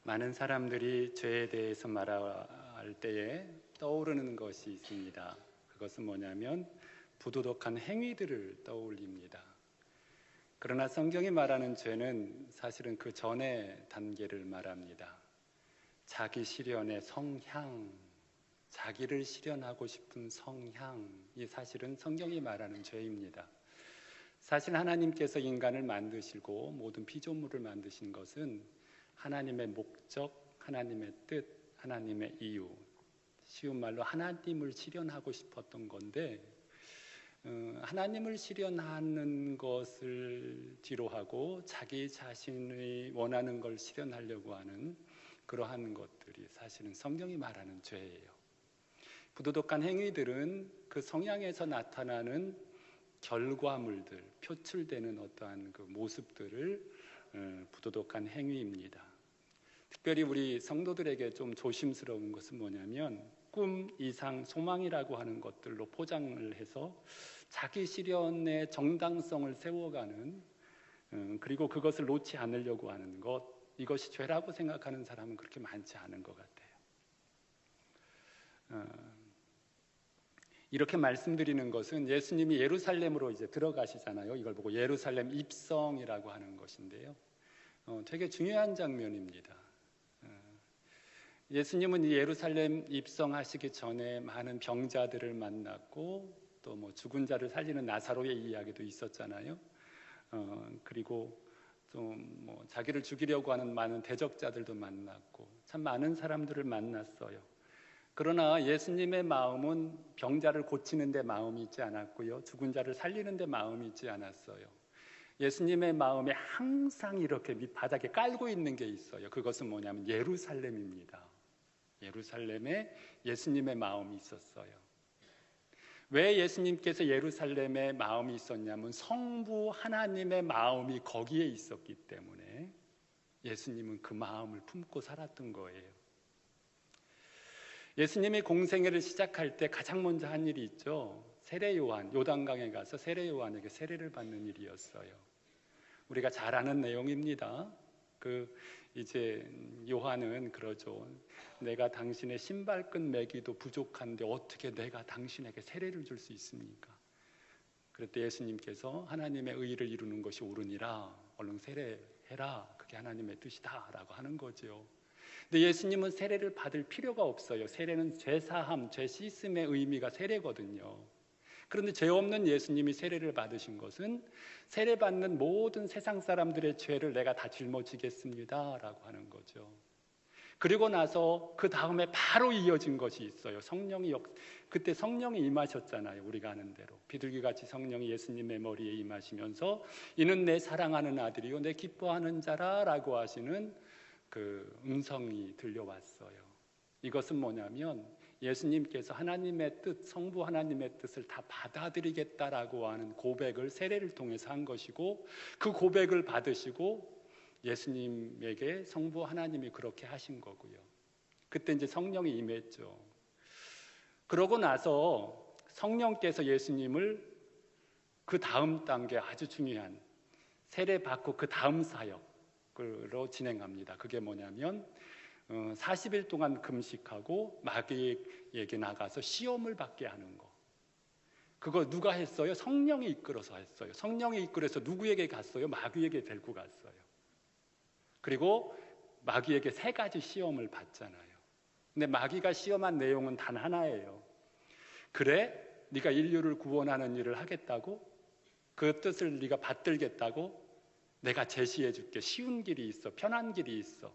많은 사람들이 죄에 대해서 말할 때에 떠오르는 것이 있습니다. 그것은 뭐냐면 부도덕한 행위들을 떠올립니다. 그러나 성경이 말하는 죄는 사실은 그 전의 단계를 말합니다. 자기 실현의 성향, 자기를 실현하고 싶은 성향이 사실은 성경이 말하는 죄입니다. 사실 하나님께서 인간을 만드시고 모든 피조물을 만드신 것은 하나님의 목적, 하나님의 뜻, 하나님의 이유, 쉬운 말로 하나님을 실현하고 싶었던 건데 하나님을 실현하는 것을 뒤로하고 자기 자신이 원하는 걸 실현하려고 하는 그러한 것들이 사실은 성경이 말하는 죄예요. 부도덕한 행위들은 그 성향에서 나타나는 결과물들, 표출되는 어떠한 그 모습들을 부도덕한 행위입니다. 특별히 우리 성도들에게 좀 조심스러운 것은 뭐냐면 꿈, 이상, 소망이라고 하는 것들로 포장을 해서 자기 실현의 정당성을 세워가는 그리고 그것을 놓지 않으려고 하는 것, 이것이 죄라고 생각하는 사람은 그렇게 많지 않은 것 같아요. 이렇게 말씀드리는 것은 예수님이 예루살렘으로 이제 들어가시잖아요. 이걸 보고 예루살렘 입성이라고 하는 것인데요. 되게 중요한 장면입니다. 예수님은 이 예루살렘 입성하시기 전에 많은 병자들을 만났고 또 뭐 죽은 자를 살리는 나사로의 이야기도 있었잖아요. 그리고 좀 뭐 자기를 죽이려고 하는 많은 대적자들도 만났고 참 많은 사람들을 만났어요. 그러나 예수님의 마음은 병자를 고치는 데 마음이 있지 않았고요. 죽은 자를 살리는 데 마음이 있지 않았어요. 예수님의 마음에 항상 이렇게 밑바닥에 깔고 있는 게 있어요. 그것은 뭐냐면 예루살렘입니다. 예루살렘에 예수님의 마음이 있었어요. 왜 예수님께서 예루살렘에 마음이 있었냐면 성부 하나님의 마음이 거기에 있었기 때문에 예수님은 그 마음을 품고 살았던 거예요. 예수님이 공생애를 시작할 때 가장 먼저 한 일이 있죠. 세례 요한, 요단강에 가서 세례 요한에게 세례를 받는 일이었어요. 우리가 잘 아는 내용입니다. 이제 요한은 그러죠. 내가 당신의 신발끈 매기도 부족한데 어떻게 내가 당신에게 세례를 줄 수 있습니까? 그때 예수님께서 하나님의 의를 이루는 것이 옳으니라 얼른 세례해라. 그게 하나님의 뜻이다 라고 하는 거죠. 근데 예수님은 세례를 받을 필요가 없어요. 세례는 죄사함, 죄 씻음의 의미가 세례거든요. 그런데 죄 없는 예수님이 세례를 받으신 것은 세례받는 모든 세상 사람들의 죄를 내가 다 짊어지겠습니다 라고 하는 거죠. 그리고 나서 그 다음에 바로 이어진 것이 있어요. 그때 성령이 임하셨잖아요. 우리가 아는 대로 비둘기같이 성령이 예수님의 머리에 임하시면서 이는 내 사랑하는 아들이요 내 기뻐하는 자라 라고 하시는 그 음성이 들려왔어요. 이것은 뭐냐면 예수님께서 하나님의 뜻, 성부 하나님의 뜻을 다 받아들이겠다라고 하는 고백을 세례를 통해서 한 것이고 그 고백을 받으시고 예수님에게 성부 하나님이 그렇게 하신 거고요. 그때 이제 성령이 임했죠. 그러고 나서 성령께서 예수님을 그 다음 단계 아주 중요한 세례 받고 그 다음 사역으로 진행합니다. 그게 뭐냐면 40일 동안 금식하고 마귀에게 나가서 시험을 받게 하는 거. 그거 누가 했어요? 성령이 이끌어서 했어요. 성령이 이끌어서 누구에게 갔어요? 마귀에게 데리고 갔어요. 그리고 마귀에게 3가지 시험을 받잖아요. 근데 마귀가 시험한 내용은 단 하나예요. 그래? 네가 인류를 구원하는 일을 하겠다고? 그 뜻을 네가 받들겠다고? 내가 제시해 줄게. 쉬운 길이 있어. 편한 길이 있어.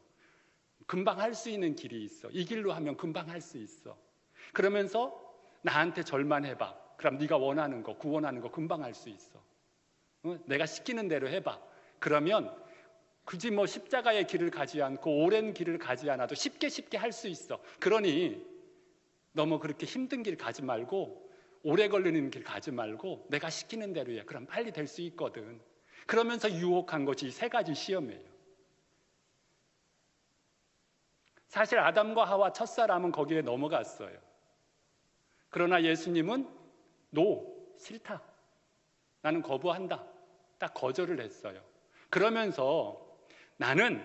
금방 할 수 있는 길이 있어. 이 길로 하면 금방 할 수 있어. 그러면서 나한테 절만 해봐. 그럼 네가 원하는 거, 구원하는 거 금방 할 수 있어. 내가 시키는 대로 해봐. 그러면 굳이 뭐 십자가의 길을 가지 않고 오랜 길을 가지 않아도 쉽게 할 수 있어. 그러니 너무 그렇게 힘든 길 가지 말고 오래 걸리는 길 가지 말고 내가 시키는 대로 해. 그럼 빨리 될 수 있거든. 그러면서 유혹한 것이 3가지 시험이에요. 사실 아담과 하와 첫사람은 거기에 넘어갔어요. 그러나 예수님은 싫다. 나는 거부한다. 딱 거절을 했어요. 그러면서 나는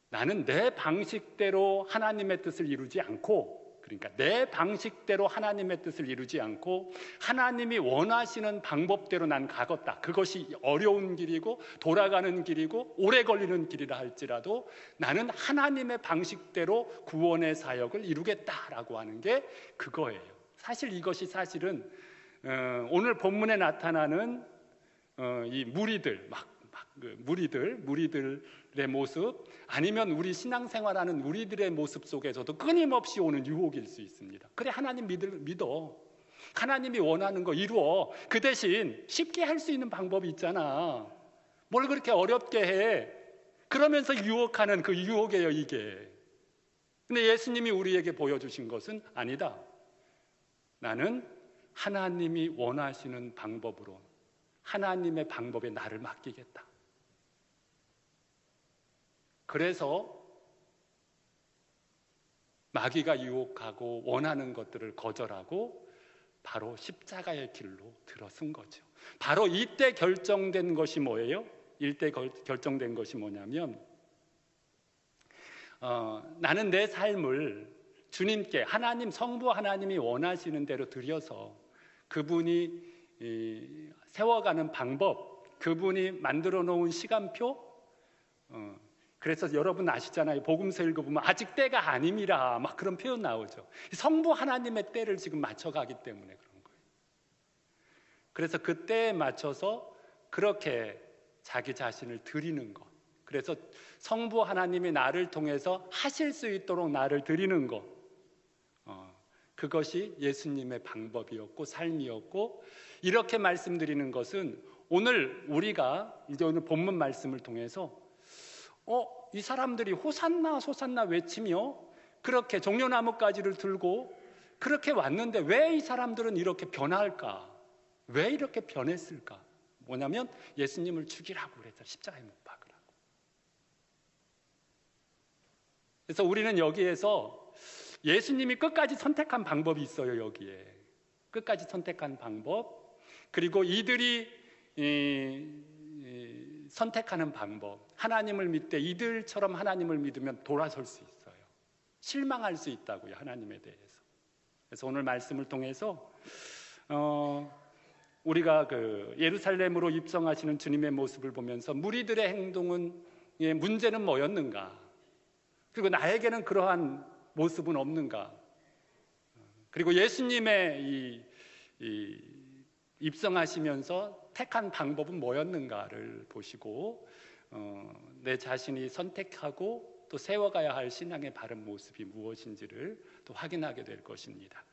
나는 내 방식대로 하나님의 뜻을 이루지 않고, 그러니까 내 방식대로 하나님의 뜻을 이루지 않고 하나님이 원하시는 방법대로 난 가겠다. 그것이 어려운 길이고 돌아가는 길이고 오래 걸리는 길이라 할지라도 나는 하나님의 방식대로 구원의 사역을 이루겠다라고 하는 게 그거예요. 사실 이것이 사실은 오늘 본문에 나타나는 이 무리들, 무리들의 모습, 아니면 우리 신앙생활하는 우리들의 모습 속에서도 끊임없이 오는 유혹일 수 있습니다. 그래, 하나님 믿어. 하나님이 원하는 거 이루어. 그 대신 쉽게 할 수 있는 방법이 있잖아. 뭘 그렇게 어렵게 해. 그러면서 유혹하는 그 유혹이에요, 이게. 근데 예수님이 우리에게 보여주신 것은 아니다. 나는 하나님이 원하시는 방법으로, 하나님의 방법에 나를 맡기겠다. 그래서 마귀가 유혹하고 원하는 것들을 거절하고 바로 십자가의 길로 들어선 거죠. 바로 이때 결정된 것이 뭐예요? 이때 결정된 것이 뭐냐면 나는 내 삶을 주님께, 하나님, 성부 하나님이 원하시는 대로 드려서 그분이 세워가는 방법, 그분이 만들어 놓은 시간표, 그래서 여러분 아시잖아요. 복음서 읽어보면 아직 때가 아님이라 막 그런 표현 나오죠. 성부 하나님의 때를 지금 맞춰가기 때문에 그런 거예요. 그래서 그 때에 맞춰서 그렇게 자기 자신을 드리는 것, 그래서 성부 하나님이 나를 통해서 하실 수 있도록 나를 드리는 것, 그것이 예수님의 방법이었고 삶이었고, 이렇게 말씀드리는 것은 오늘 우리가 이제 오늘 본문 말씀을 통해서 이 사람들이 호산나 호산나 외치며 그렇게 종려나무가지를 들고 그렇게 왔는데 왜 이 사람들은 이렇게 변할까? 왜 이렇게 변했을까? 뭐냐면 예수님을 죽이라고 그랬죠. 십자가에 못 박으라고. 그래서 우리는 여기에서 예수님이 끝까지 선택한 방법이 있어요. 여기에 끝까지 선택한 방법, 그리고 이들이 선택하는 방법, 하나님을 믿되 이들처럼 하나님을 믿으면 돌아설 수 있어요. 실망할 수 있다고요, 하나님에 대해서. 그래서 오늘 말씀을 통해서 우리가 그 예루살렘으로 입성하시는 주님의 모습을 보면서 무리들의 행동은 문제는 뭐였는가? 그리고 나에게는 그러한 모습은 없는가? 그리고 예수님의 이 입성하시면서 택한 방법은 뭐였는가를 보시고 내 자신이 선택하고 또 세워가야 할 신앙의 바른 모습이 무엇인지를 또 확인하게 될 것입니다.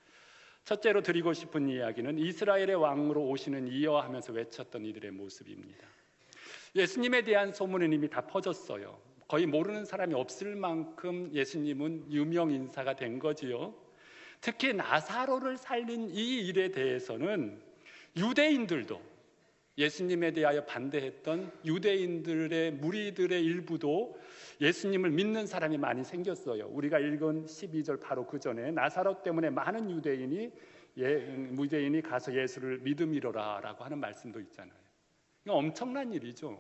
첫째로 드리고 싶은 이야기는 이스라엘의 왕으로 오시는 이여 하면서 외쳤던 이들의 모습입니다. 예수님에 대한 소문은 이미 다 퍼졌어요. 거의 모르는 사람이 없을 만큼 예수님은 유명 인사가 된 거지요. 특히 나사로를 살린 이 일에 대해서는 유대인들도, 예수님에 대하여 반대했던 유대인들의 무리들의 일부도 예수님을 믿는 사람이 많이 생겼어요. 우리가 읽은 12절 바로 그 전에 나사로 때문에 많은 무대인이 가서 예수를 믿음이로라 라고 하는 말씀도 있잖아요. 이거 엄청난 일이죠.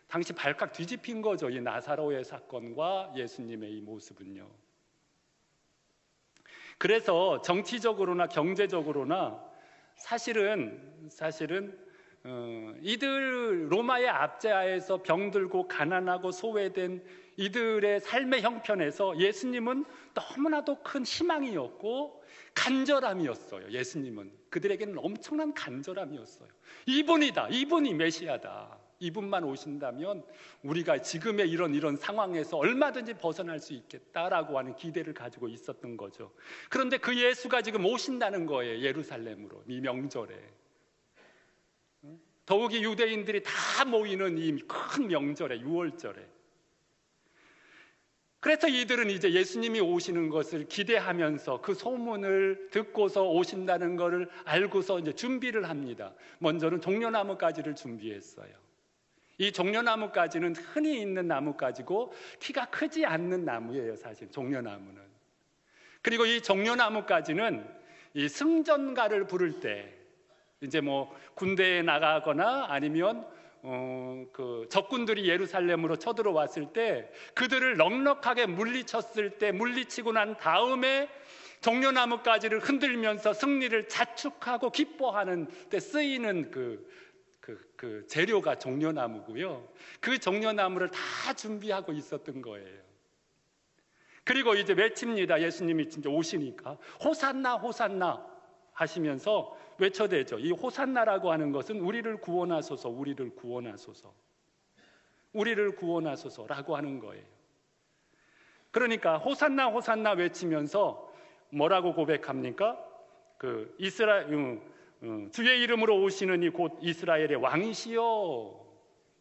당시 발칵 뒤집힌 거죠. 이 나사로의 사건과 예수님의 이 모습은요. 그래서 정치적으로나 경제적으로나 사실은 이들 로마의 압제하에서 병들고 가난하고 소외된 이들의 삶의 형편에서 예수님은 너무나도 큰 희망이었고 간절함이었어요. 예수님은 그들에게는 엄청난 간절함이었어요. 이분이다, 이분이 메시아다, 이분만 오신다면 우리가 지금의 이런 상황에서 얼마든지 벗어날 수 있겠다라고 하는 기대를 가지고 있었던 거죠. 그런데 그 예수가 지금 오신다는 거예요. 예루살렘으로, 이 명절에. 더욱이 유대인들이 다 모이는 이 큰 명절에, 6월절에. 그래서 이들은 이제 예수님이 오시는 것을 기대하면서 그 소문을 듣고서 오신다는 것을 알고서 이제 준비를 합니다. 먼저는 종려나무가지를 준비했어요. 이 종려나무가지는 흔히 있는 나무가지고 키가 크지 않는 나무예요, 사실 종려나무는. 그리고 이 종려나무가지는 이 승전가를 부를 때, 이제 뭐 군대에 나가거나 아니면 그 적군들이 예루살렘으로 쳐들어왔을 때 그들을 넉넉하게 물리쳤을 때, 물리치고 난 다음에 종려나무 가지를 흔들면서 승리를 자축하고 기뻐하는 때 쓰이는 그 재료가 종려나무고요. 그 종려나무를 다 준비하고 있었던 거예요. 그리고 이제 외칩니다. 예수님이 진짜 오시니까 호산나 호산나 하시면서 외쳐대죠. 이 호산나라고 하는 것은 우리를 구원하소서, 우리를 구원하소서, 우리를 구원하소서라고 하는 거예요. 그러니까 호산나 호산나 외치면서 뭐라고 고백합니까? 그 주의 이름으로 오시는 이 곧 이스라엘의 왕이시여,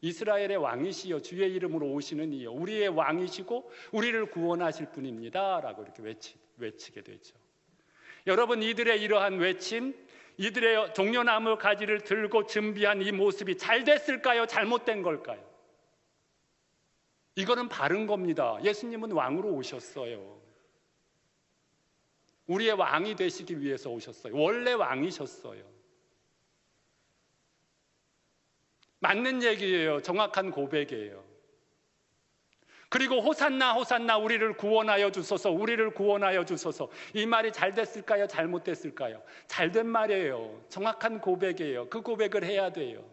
이스라엘의 왕이시여, 주의 이름으로 오시는 이여, 우리의 왕이시고 우리를 구원하실 분입니다 라고 이렇게 외치게 되죠. 여러분, 이들의 이러한 외침, 이들의 종려나무 가지를 들고 준비한 이 모습이 잘 됐을까요? 잘못된 걸까요? 이거는 바른 겁니다. 예수님은 왕으로 오셨어요. 우리의 왕이 되시기 위해서 오셨어요. 원래 왕이셨어요. 맞는 얘기예요. 정확한 고백이에요. 그리고 호산나 호산나 우리를 구원하여 주소서, 우리를 구원하여 주소서, 이 말이 잘 됐을까요? 잘못됐을까요? 잘된 말이에요. 정확한 고백이에요. 그 고백을 해야 돼요.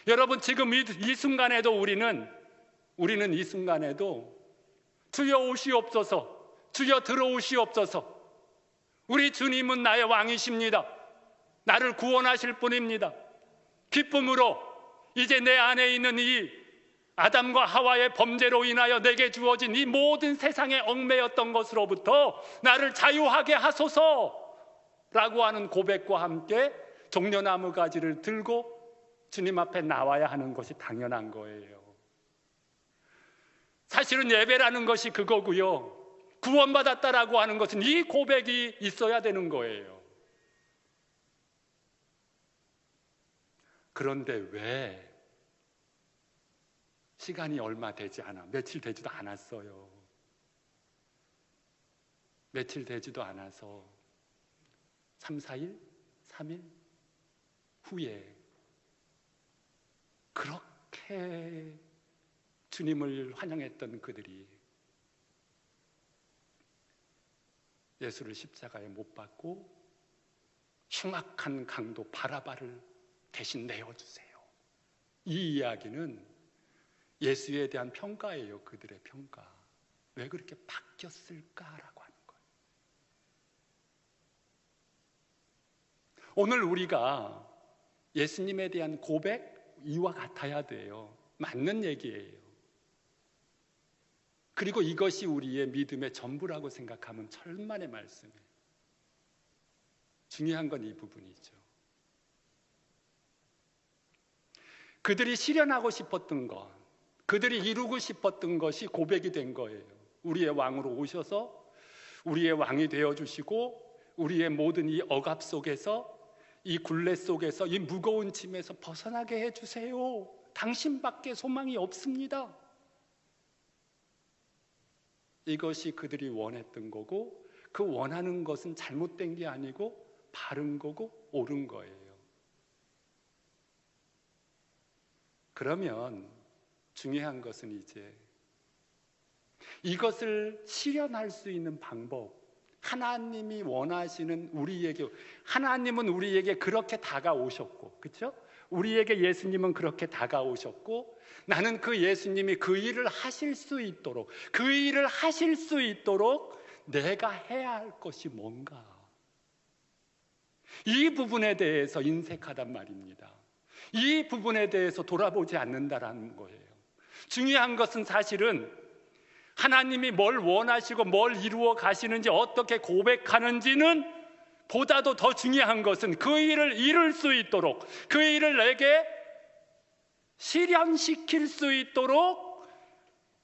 여러분, 지금 이 순간에도 우리는 이 순간에도 주여 오시옵소서, 주여 들어오시옵소서, 우리 주님은 나의 왕이십니다, 나를 구원하실 분입니다, 기쁨으로 이제 내 안에 있는 이 아담과 하와의 범죄로 인하여 내게 주어진 이 모든 세상에 얽매였던 것으로부터 나를 자유하게 하소서라고 하는 고백과 함께 종려나무 가지를 들고 주님 앞에 나와야 하는 것이 당연한 거예요. 사실은 예배라는 것이 그거고요, 구원받았다라고 하는 것은 이 고백이 있어야 되는 거예요. 그런데 왜 시간이 얼마 되지 않아, 며칠 되지도 않았어요. 며칠 되지도 않아서 3, 4일, 3일 후에 그렇게 주님을 환영했던 그들이 예수를 십자가에 못 박고 흉악한 강도 바라바를 대신 내어주세요. 이 이야기는 예수에 대한 평가예요. 그들의 평가. 왜 그렇게 바뀌었을까라고 하는 거예요. 오늘 우리가 예수님에 대한 고백 이와 같아야 돼요. 맞는 얘기예요. 그리고 이것이 우리의 믿음의 전부라고 생각하면 천만의 말씀이에요. 중요한 건 이 부분이죠. 그들이 실현하고 싶었던 것, 그들이 이루고 싶었던 것이 고백이 된 거예요. 우리의 왕으로 오셔서 우리의 왕이 되어주시고 우리의 모든 이 억압 속에서, 이 굴레 속에서, 이 무거운 짐에서 벗어나게 해주세요. 당신밖에 소망이 없습니다. 이것이 그들이 원했던 거고, 그 원하는 것은 잘못된 게 아니고 바른 거고 옳은 거예요. 그러면 중요한 것은 이제 이것을 실현할 수 있는 방법, 하나님이 원하시는 우리에게, 하나님은 우리에게 그렇게 다가오셨고, 그렇죠? 우리에게 예수님은 그렇게 다가오셨고, 나는 그 예수님이 그 일을 하실 수 있도록, 그 일을 하실 수 있도록 내가 해야 할 것이 뭔가, 이 부분에 대해서 인색하단 말입니다. 이 부분에 대해서 돌아보지 않는다라는 거예요. 중요한 것은 사실은 하나님이 뭘 원하시고 뭘 이루어 가시는지, 어떻게 고백하는지는 보다도 더 중요한 것은 그 일을 이룰 수 있도록, 그 일을 내게 실현시킬 수 있도록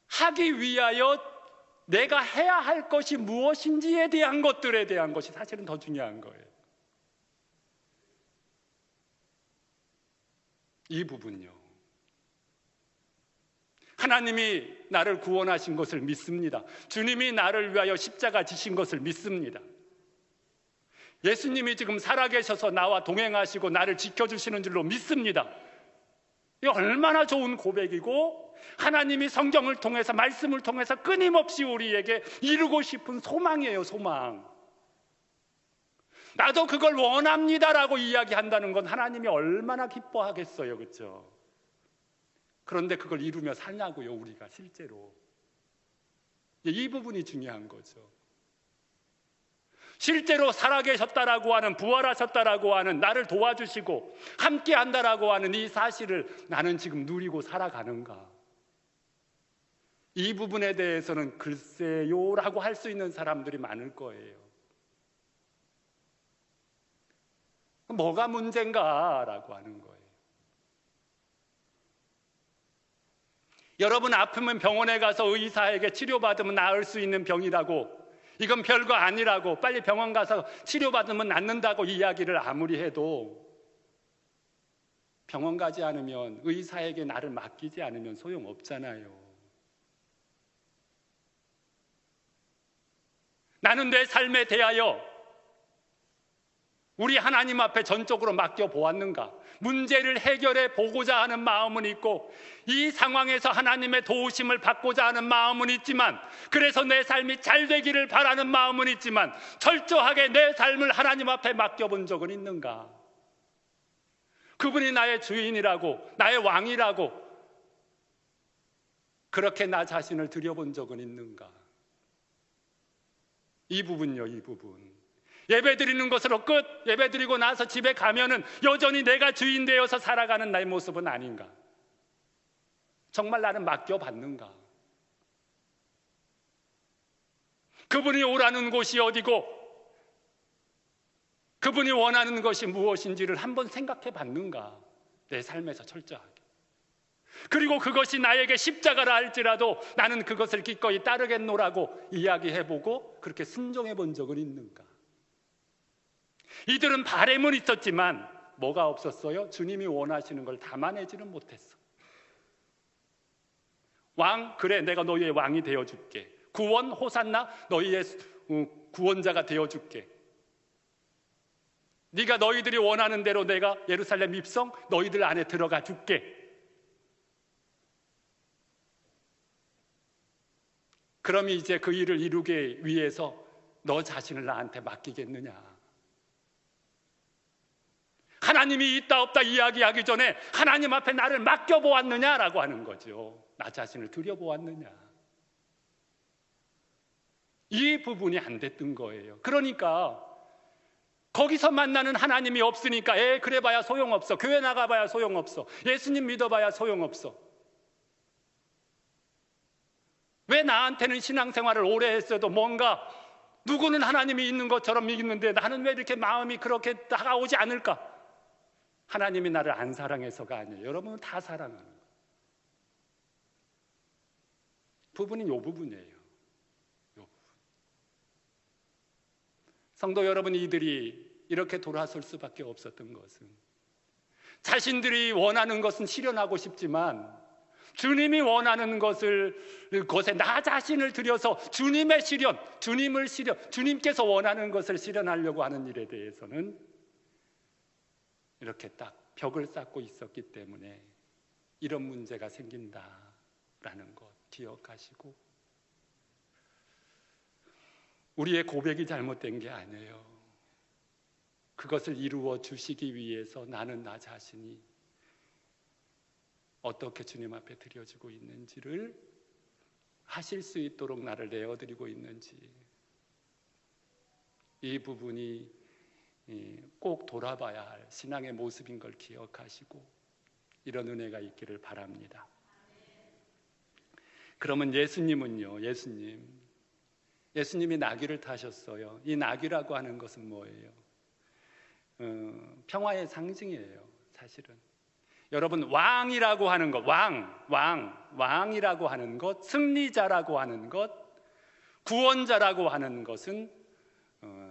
하기 위하여 내가 해야 할 것이 무엇인지에 대한 것들에 대한 것이 사실은 더 중요한 거예요. 이 부분요. 하나님이 나를 구원하신 것을 믿습니다. 주님이 나를 위하여 십자가 지신 것을 믿습니다. 예수님이 지금 살아계셔서 나와 동행하시고 나를 지켜주시는 줄로 믿습니다. 이 얼마나 좋은 고백이고, 하나님이 성경을 통해서, 말씀을 통해서 끊임없이 우리에게 이루고 싶은 소망이에요. 소망. 나도 그걸 원합니다라고 이야기한다는 건 하나님이 얼마나 기뻐하겠어요. 그렇죠? 그런데 그걸 이루며 사냐고요, 우리가 실제로. 이 부분이 중요한 거죠. 실제로 살아계셨다라고 하는, 부활하셨다라고 하는, 나를 도와주시고 함께 한다라고 하는 이 사실을 나는 지금 누리고 살아가는가? 이 부분에 대해서는 글쎄요라고 할 수 있는 사람들이 많을 거예요. 뭐가 문제인가라고 하는 거예요. 여러분, 아프면 병원에 가서 의사에게 치료받으면 나을 수 있는 병이라고, 이건 별거 아니라고, 빨리 병원 가서 치료받으면 낫는다고 이야기를 아무리 해도 병원 가지 않으면, 의사에게 나를 맡기지 않으면 소용없잖아요. 나는 내 삶에 대하여 우리 하나님 앞에 전적으로 맡겨보았는가? 문제를 해결해 보고자 하는 마음은 있고, 이 상황에서 하나님의 도우심을 받고자 하는 마음은 있지만, 그래서 내 삶이 잘 되기를 바라는 마음은 있지만, 철저하게 내 삶을 하나님 앞에 맡겨본 적은 있는가? 그분이 나의 주인이라고, 나의 왕이라고 그렇게 나 자신을 들여본 적은 있는가? 이 부분요, 이 부분. 예배 드리는 것으로 끝, 예배 드리고 나서 집에 가면은 여전히 내가 주인 되어서 살아가는 나의 모습은 아닌가? 정말 나는 맡겨봤는가? 그분이 오라는 곳이 어디고, 그분이 원하는 것이 무엇인지를 한번 생각해 봤는가? 내 삶에서 철저하게. 그리고 그것이 나에게 십자가라 할지라도 나는 그것을 기꺼이 따르겠노라고 이야기해보고 그렇게 순종해 본 적은 있는가? 이들은 바램은 있었지만 뭐가 없었어요? 주님이 원하시는 걸 담아내지는 못했어. 왕, 그래, 내가 너희의 왕이 되어줄게. 구원, 호산나, 너희의 구원자가 되어줄게. 네가 너희들이 원하는 대로 내가 예루살렘 입성, 너희들 안에 들어가 줄게. 그럼 이제 그 일을 이루기 위해서 너 자신을 나한테 맡기겠느냐? 하나님이 있다 없다 이야기하기 전에 하나님 앞에 나를 맡겨보았느냐라고 하는 거죠. 나 자신을 들여보았느냐? 이 부분이 안 됐던 거예요. 그러니까 거기서 만나는 하나님이 없으니까 그래봐야 소용없어. 교회 나가봐야 소용없어. 예수님 믿어봐야 소용없어. 왜 나한테는 신앙생활을 오래 했어도 뭔가 누구는 하나님이 있는 것처럼 믿는데 나는 왜 이렇게 마음이 그렇게 다가오지 않을까? 하나님이 나를 안 사랑해서가 아니에요. 여러분은 다 사랑하는 거예요. 부분이 요 부분이에요. 요 부분. 성도 여러분, 이들이 이렇게 돌아설 수밖에 없었던 것은 자신들이 원하는 것은 실현하고 싶지만 주님이 원하는 것에 나 자신을 들여서 주님의 실현, 주님께서 원하는 것을 실현하려고 하는 일에 대해서는 이렇게 딱 벽을 쌓고 있었기 때문에 이런 문제가 생긴다라는 것 기억하시고, 우리의 고백이 잘못된 게 아니에요. 그것을 이루어 주시기 위해서 나는 나 자신이 어떻게 주님 앞에 드려지고 있는지를 하실 수 있도록 나를 내어드리고 있는지, 이 부분이 꼭 돌아봐야 할 신앙의 모습인 걸 기억하시고 이런 은혜가 있기를 바랍니다. 그러면 예수님은요, 예수님이 나귀를 타셨어요. 이 나귀라고 하는 것은 뭐예요? 평화의 상징이에요, 사실은. 여러분, 왕이라고 하는 것, 왕이라고 하는 것, 승리자라고 하는 것, 구원자라고 하는 것은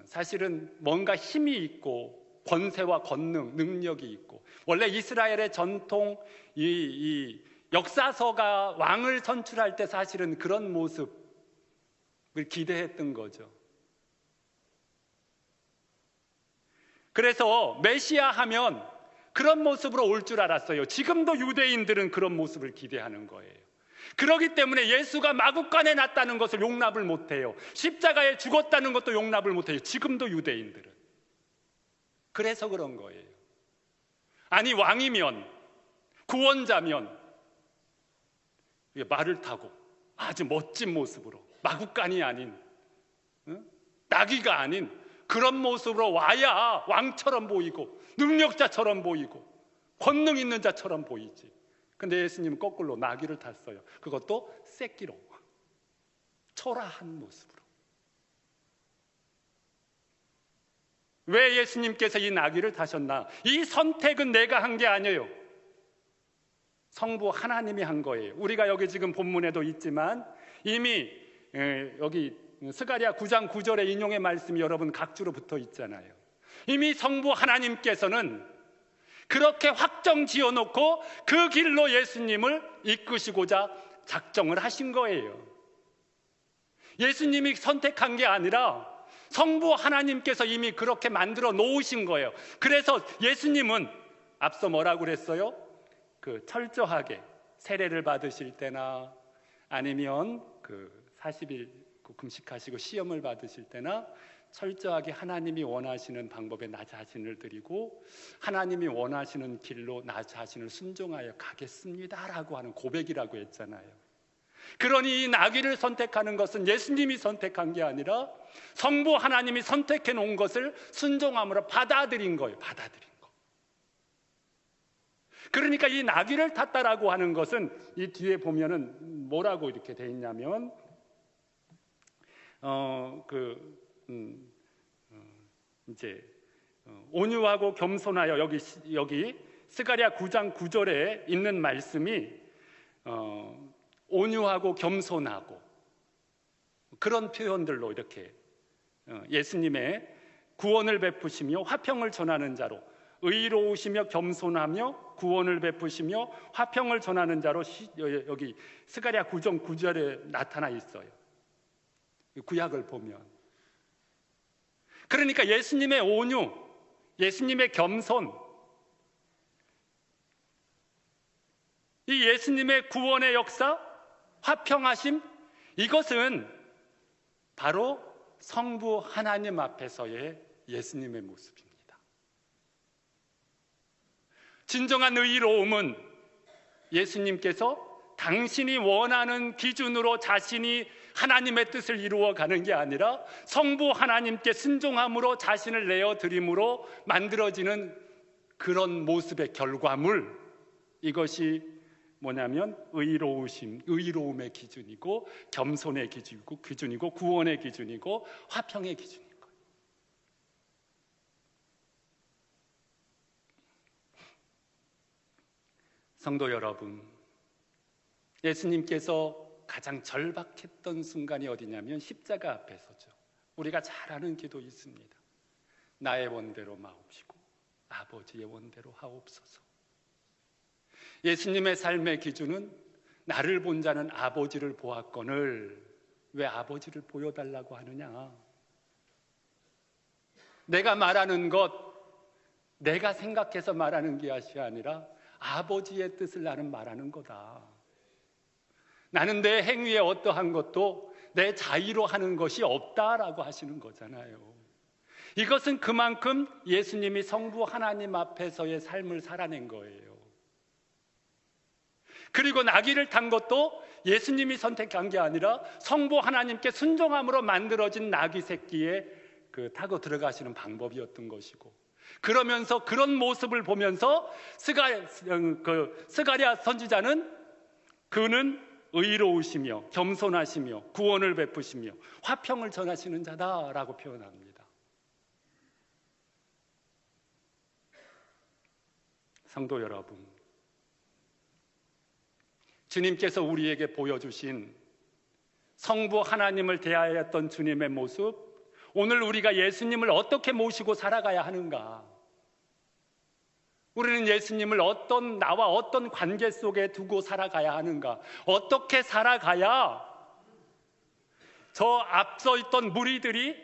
사실은 뭔가 힘이 있고 권세와 권능, 능력이 있고, 원래 이스라엘의 전통 이 역사서가 왕을 선출할 때 사실은 그런 모습을 기대했던 거죠. 그래서 메시아 하면 그런 모습으로 올 줄 알았어요. 지금도 유대인들은 그런 모습을 기대하는 거예요. 그렇기 때문에 예수가 마구간에 났다는 것을 용납을 못해요. 십자가에 죽었다는 것도 용납을 못해요. 지금도 유대인들은. 그래서 그런 거예요. 아니, 왕이면, 구원자면 말을 타고 아주 멋진 모습으로, 마구간이 아닌, 나귀가 아닌 그런 모습으로 와야 왕처럼 보이고 능력자처럼 보이고 권능 있는 자처럼 보이지. 근데 예수님은 거꾸로 나귀를 탔어요. 그것도 새끼로, 초라한 모습으로. 왜 예수님께서 이 나귀를 타셨나? 이 선택은 내가 한 게 아니에요. 성부 하나님이 한 거예요. 우리가 여기 지금 본문에도 있지만 이미 여기 스가랴 9장 9절의 인용의 말씀이 여러분 각주로 붙어 있잖아요. 이미 성부 하나님께서는 그렇게 확정 지어놓고 그 길로 예수님을 이끄시고자 작정을 하신 거예요. 예수님이 선택한 게 아니라 성부 하나님께서 이미 그렇게 만들어 놓으신 거예요. 그래서 예수님은 앞서 뭐라고 그랬어요? 그 철저하게 세례를 받으실 때나 아니면 그 40일 금식하시고 시험을 받으실 때나 철저하게 하나님이 원하시는 방법에 나 자신을 드리고 하나님이 원하시는 길로 나 자신을 순종하여 가겠습니다라고 하는 고백이라고 했잖아요. 그러니 이 나귀를 선택하는 것은 예수님이 선택한 게 아니라 성부 하나님이 선택해 놓은 것을 순종함으로 받아들인 거예요. 받아들인 거. 그러니까 이 나귀를 탔다라고 하는 것은 이 뒤에 보면은 뭐라고 이렇게 돼 있냐면 이제 온유하고 겸손하여 여기 스가랴 9장 9절에 있는 말씀이 온유하고 겸손하고 그런 표현들로 이렇게 예수님의 구원을 베푸시며 화평을 전하는 자로 의로우시며 겸손하며 구원을 베푸시며 화평을 전하는 자로 여기 스가랴 9장 9절에 나타나 있어요. 구약을 보면. 그러니까 예수님의 온유, 예수님의 겸손, 이 예수님의 구원의 역사, 화평하심, 이것은 바로 성부 하나님 앞에서의 예수님의 모습입니다. 진정한 의로움은 예수님께서 당신이 원하는 기준으로 자신이 하나님의 뜻을 이루어가는 게 아니라 성부 하나님께 순종함으로 자신을 내어드림으로 만들어지는 그런 모습의 결과물, 이것이 뭐냐면 의로움의 기준이고 겸손의 기준이고 구원의 기준이고 화평의 기준인 거예요. 성도 여러분, 예수님께서 가장 절박했던 순간이 어디냐면 십자가 앞에서죠. 우리가 잘 아는 기도 있습니다. 나의 원대로 마옵시고 아버지의 원대로 하옵소서. 예수님의 삶의 기준은 나를 본 자는 아버지를 보았거늘 왜 아버지를 보여달라고 하느냐. 내가 말하는 것, 내가 생각해서 말하는 것이 아니라 아버지의 뜻을 나는 말하는 거다. 나는 내 행위에 어떠한 것도 내 자의로 하는 것이 없다라고 하시는 거잖아요. 이것은 그만큼 예수님이 성부 하나님 앞에서의 삶을 살아낸 거예요. 그리고 나귀를 탄 것도 예수님이 선택한 게 아니라 성부 하나님께 순종함으로 만들어진 나귀 새끼에 타고 들어가시는 방법이었던 것이고, 그러면서 그런 모습을 보면서 스가랴 선지자는 그는 의로우시며 겸손하시며 구원을 베푸시며 화평을 전하시는 자다라고 표현합니다. 성도 여러분, 주님께서 우리에게 보여주신 성부 하나님을 대하였던 주님의 모습, 오늘 우리가 예수님을 어떻게 모시고 살아가야 하는가? 우리는 예수님을 나와 어떤 관계 속에 두고 살아가야 하는가? 어떻게 살아가야 저 앞서 있던 무리들이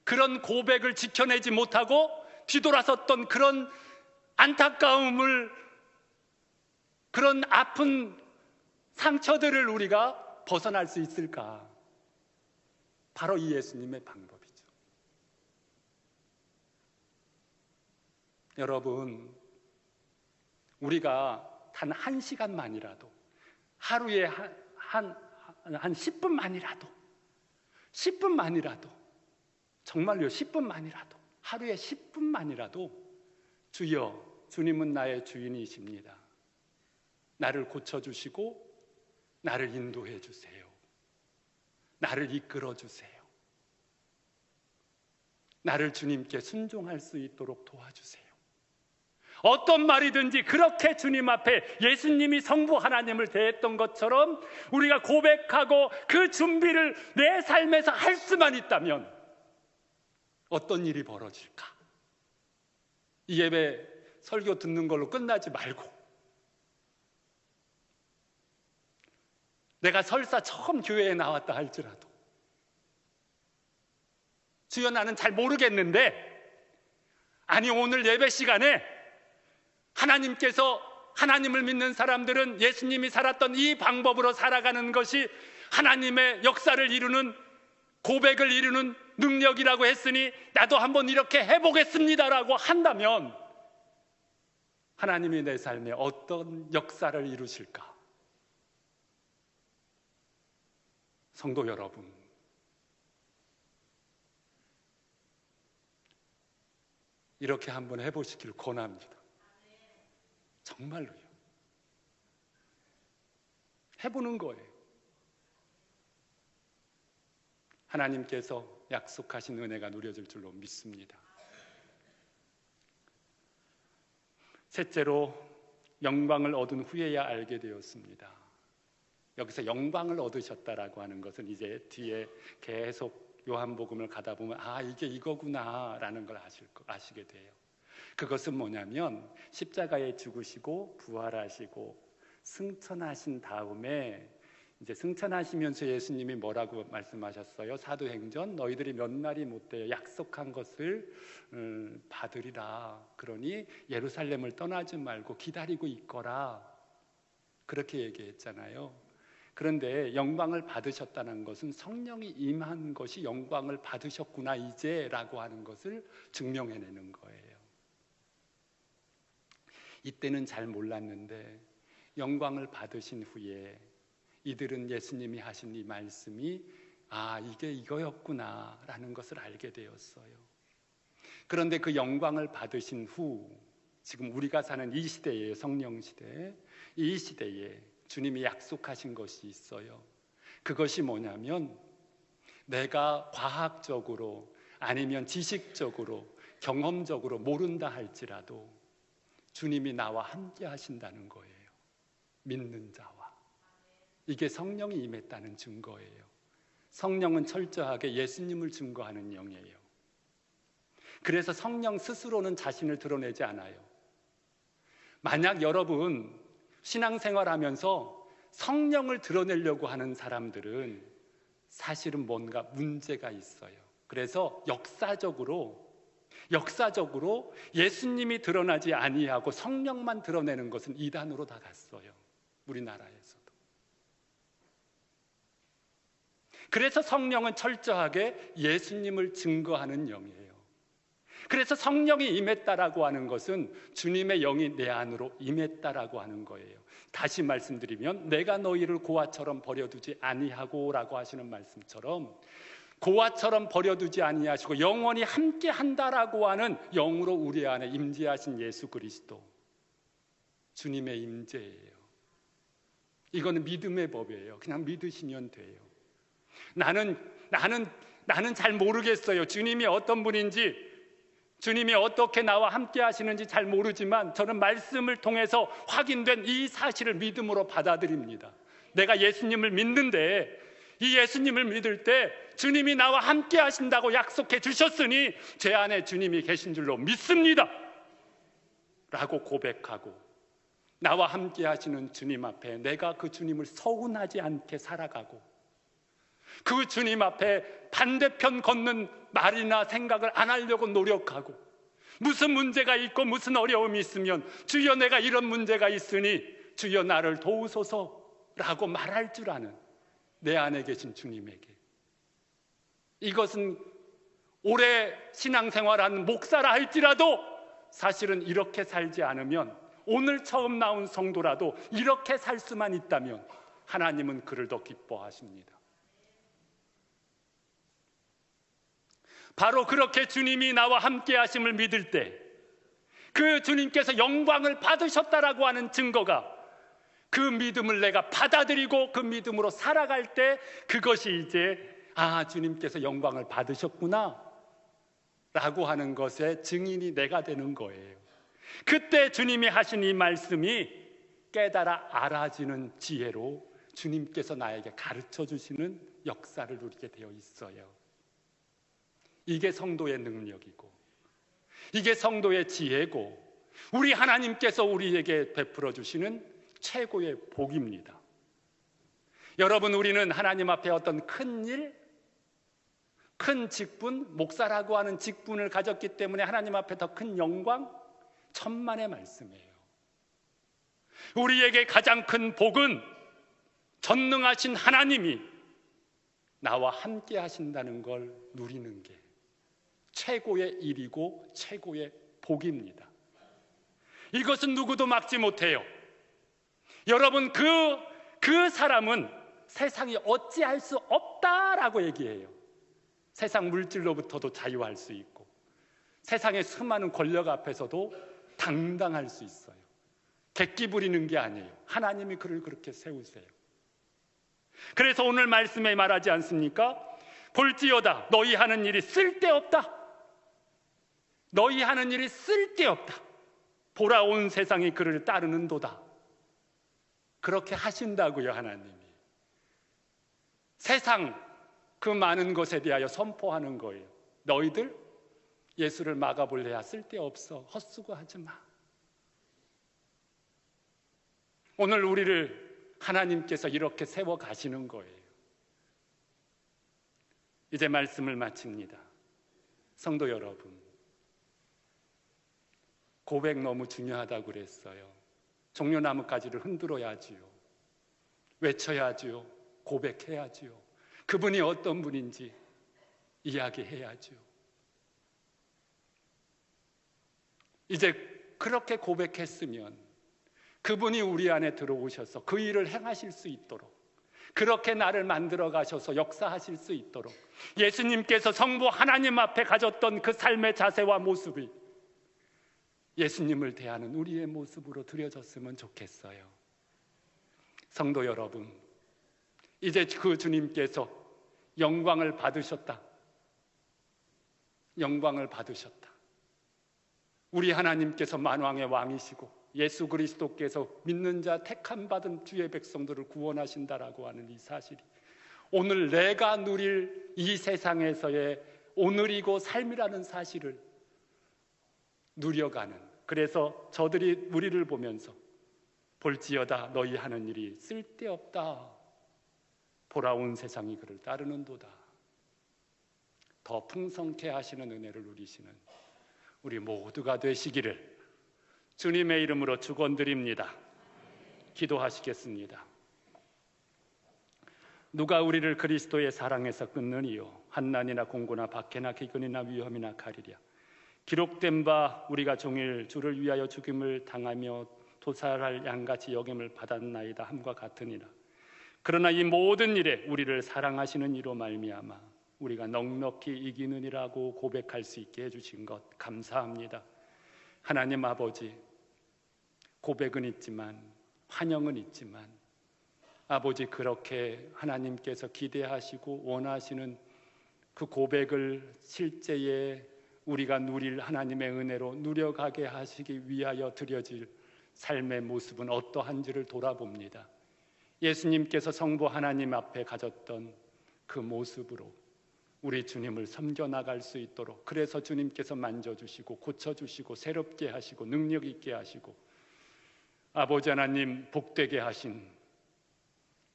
그런 고백을 지켜내지 못하고 뒤돌아섰던 그런 안타까움을, 그런 아픈 상처들을 우리가 벗어날 수 있을까? 바로 이 예수님의 방법이죠. 여러분, 우리가 단 1시간만이라도, 하루에 한 10분만이라도, 10분만이라도, 정말요, 10분만이라도, 하루에 10분만이라도 주여, 주님은 나의 주인이십니다. 나를 고쳐주시고 나를 인도해 주세요. 나를 이끌어 주세요. 나를 주님께 순종할 수 있도록 도와주세요. 어떤 말이든지 그렇게 주님 앞에 예수님이 성부 하나님을 대했던 것처럼 우리가 고백하고 그 준비를 내 삶에서 할 수만 있다면 어떤 일이 벌어질까? 이 예배 설교 듣는 걸로 끝나지 말고, 내가 설사 처음 교회에 나왔다 할지라도, 주여 나는 잘 모르겠는데, 아니 오늘 예배 시간에 하나님께서, 하나님을 믿는 사람들은 예수님이 살았던 이 방법으로 살아가는 것이 하나님의 역사를 이루는, 고백을 이루는 능력이라고 했으니 나도 한번 이렇게 해보겠습니다라고 한다면 하나님이 내 삶에 어떤 역사를 이루실까? 성도 여러분, 이렇게 한번 해보시길 권합니다. 정말로요. 해보는 거예요. 하나님께서 약속하신 은혜가 누려질 줄로 믿습니다. 셋째로, 영광을 얻은 후에야 알게 되었습니다. 여기서 영광을 얻으셨다라고 하는 것은 이제 뒤에 계속 요한복음을 가다 보면 이게 이거구나 라는 걸 아시게 돼요. 그것은 뭐냐면 십자가에 죽으시고 부활하시고 승천하신 다음에, 이제 승천하시면서 예수님이 뭐라고 말씀하셨어요? 사도행전, 너희들이 몇 날이 못되어 약속한 것을 받으리라. 그러니 예루살렘을 떠나지 말고 기다리고 있거라. 그렇게 얘기했잖아요. 그런데 영광을 받으셨다는 것은 성령이 임한 것이 영광을 받으셨구나 이제 라고 하는 것을 증명해내는 거예요. 이때는 잘 몰랐는데 영광을 받으신 후에 이들은 예수님이 하신 이 말씀이 이게 이거였구나 라는 것을 알게 되었어요. 그런데 그 영광을 받으신 후, 지금 우리가 사는 이 시대에, 성령 시대, 이 시대에 주님이 약속하신 것이 있어요. 그것이 뭐냐면 내가 과학적으로 아니면 지식적으로 경험적으로 모른다 할지라도 주님이 나와 함께 하신다는 거예요. 믿는 자와. 이게 성령이 임했다는 증거예요. 성령은 철저하게 예수님을 증거하는 영이에요. 그래서 성령 스스로는 자신을 드러내지 않아요. 만약 여러분 신앙생활하면서 성령을 드러내려고 하는 사람들은 사실은 뭔가 문제가 있어요. 그래서 역사적으로 예수님이 드러나지 아니하고 성령만 드러내는 것은 이단으로 다 갔어요. 우리나라에서도. 그래서 성령은 철저하게 예수님을 증거하는 영이에요. 그래서 성령이 임했다라고 하는 것은 주님의 영이 내 안으로 임했다라고 하는 거예요. 다시 말씀드리면 내가 너희를 고아처럼 버려두지 아니하고 라고 하시는 말씀처럼 고아처럼 버려두지 아니하시고 영원히 함께 한다라고 하는 영으로 우리 안에 임재하신 예수 그리스도, 주님의 임재예요. 이거는 믿음의 법이에요. 그냥 믿으시면 돼요. 나는 잘 모르겠어요. 주님이 어떤 분인지, 주님이 어떻게 나와 함께 하시는지 잘 모르지만 저는 말씀을 통해서 확인된 이 사실을 믿음으로 받아들입니다. 내가 예수님을 믿는데 이 예수님을 믿을 때 주님이 나와 함께 하신다고 약속해 주셨으니 제 안에 주님이 계신 줄로 믿습니다 라고 고백하고, 나와 함께 하시는 주님 앞에 내가 그 주님을 서운하지 않게 살아가고, 그 주님 앞에 반대편 걷는 말이나 생각을 안 하려고 노력하고, 무슨 문제가 있고 무슨 어려움이 있으면 주여 내가 이런 문제가 있으니 주여 나를 도우소서라고 말할 줄 아는 내 안에 계신 주님에게, 이것은 오래 신앙생활한 목사라 할지라도 사실은 이렇게 살지 않으면, 오늘 처음 나온 성도라도 이렇게 살 수만 있다면 하나님은 그를 더 기뻐하십니다. 바로 그렇게 주님이 나와 함께 하심을 믿을 때 그 주님께서 영광을 받으셨다라고 하는 증거가, 그 믿음을 내가 받아들이고 그 믿음으로 살아갈 때 그것이 이제 주님께서 영광을 받으셨구나 라고 하는 것의 증인이 내가 되는 거예요. 그때 주님이 하신 이 말씀이 깨달아 알아지는 지혜로 주님께서 나에게 가르쳐 주시는 역사를 누리게 되어 있어요. 이게 성도의 능력이고, 이게 성도의 지혜고, 우리 하나님께서 우리에게 베풀어 주시는 최고의 복입니다. 여러분, 우리는 하나님 앞에 어떤 큰 일, 큰 직분, 목사라고 하는 직분을 가졌기 때문에 하나님 앞에 더 큰 영광, 천만의 말씀이에요. 우리에게 가장 큰 복은 전능하신 하나님이 나와 함께 하신다는 걸 누리는 게 최고의 일이고 최고의 복입니다. 이것은 누구도 막지 못해요. 여러분, 그 사람은 세상이 어찌할 수 없다라고 얘기해요. 세상 물질로부터도 자유할 수 있고, 세상의 수많은 권력 앞에서도 당당할 수 있어요. 객기 부리는 게 아니에요. 하나님이 그를 그렇게 세우세요. 그래서 오늘 말씀에 말하지 않습니까? 볼지어다 너희 하는 일이 쓸데없다. 너희 하는 일이 쓸데없다. 보라, 온 세상이 그를 따르는도다. 그렇게 하신다고요, 하나님이. 세상 그 많은 것에 대하여 선포하는 거예요. 너희들 예수를 막아볼래야 쓸데없어. 헛수고하지 마. 오늘 우리를 하나님께서 이렇게 세워 가시는 거예요. 이제 말씀을 마칩니다. 성도 여러분, 고백 너무 중요하다고 그랬어요. 종려나무가지를 흔들어야지요. 외쳐야지요. 고백해야지요. 그분이 어떤 분인지 이야기해야지요. 이제 그렇게 고백했으면 그분이 우리 안에 들어오셔서 그 일을 행하실 수 있도록, 그렇게 나를 만들어 가셔서 역사하실 수 있도록 예수님께서 성부 하나님 앞에 가졌던 그 삶의 자세와 모습이 예수님을 대하는 우리의 모습으로 드려졌으면 좋겠어요. 성도 여러분, 이제 그 주님께서 영광을 받으셨다. 영광을 받으셨다. 우리 하나님께서 만왕의 왕이시고 예수 그리스도께서 믿는 자 택함 받은 주의 백성들을 구원하신다라고 하는 이 사실이 오늘 내가 누릴 이 세상에서의 오늘이고 삶이라는 사실을 누려가는, 그래서 저들이 우리를 보면서 볼지어다 너희 하는 일이 쓸데없다. 보라, 온 세상이 그를 따르는도다. 더 풍성케 하시는 은혜를 누리시는 우리 모두가 되시기를 주님의 이름으로 축원드립니다. 기도하시겠습니다. 누가 우리를 그리스도의 사랑에서 끊느니요? 한난이나 공고나 박해나 기근이나 위험이나 가리랴. 기록된 바 우리가 종일 주를 위하여 죽임을 당하며 도살할 양같이 여김을 받았나이다 함과 같으니라. 그러나 이 모든 일에 우리를 사랑하시는 이로 말미암아 우리가 넉넉히 이기느니라고 고백할 수 있게 해주신 것 감사합니다. 하나님 아버지, 고백은 있지만 환영은 있지만 아버지, 그렇게 하나님께서 기대하시고 원하시는 그 고백을 실제에 우리가 누릴 하나님의 은혜로 누려가게 하시기 위하여 드려질 삶의 모습은 어떠한지를 돌아봅니다. 예수님께서 성부 하나님 앞에 가졌던 그 모습으로 우리 주님을 섬겨나갈 수 있도록, 그래서 주님께서 만져주시고 고쳐주시고 새롭게 하시고 능력 있게 하시고 아버지 하나님 복되게 하신,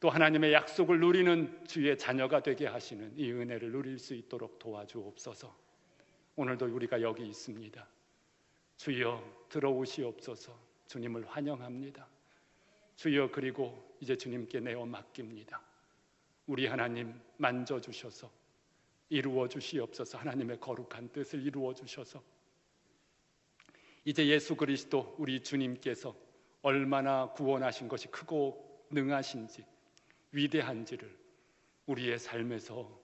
또 하나님의 약속을 누리는 주의 자녀가 되게 하시는 이 은혜를 누릴 수 있도록 도와주옵소서. 오늘도 우리가 여기 있습니다. 주여 들어오시옵소서. 주님을 환영합니다. 주여, 그리고 이제 주님께 내어 맡깁니다. 우리 하나님 만져주셔서 이루어 주시옵소서. 하나님의 거룩한 뜻을 이루어 주셔서 이제 예수 그리스도 우리 주님께서 얼마나 구원하신 것이 크고 능하신지 위대한지를 우리의 삶에서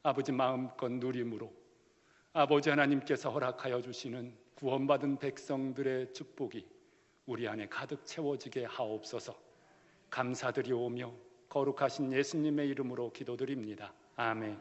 아버지 마음껏 누림으로 아버지 하나님께서 허락하여 주시는 구원받은 백성들의 축복이 우리 안에 가득 채워지게 하옵소서. 감사드리오며 거룩하신 예수님의 이름으로 기도드립니다. 아멘.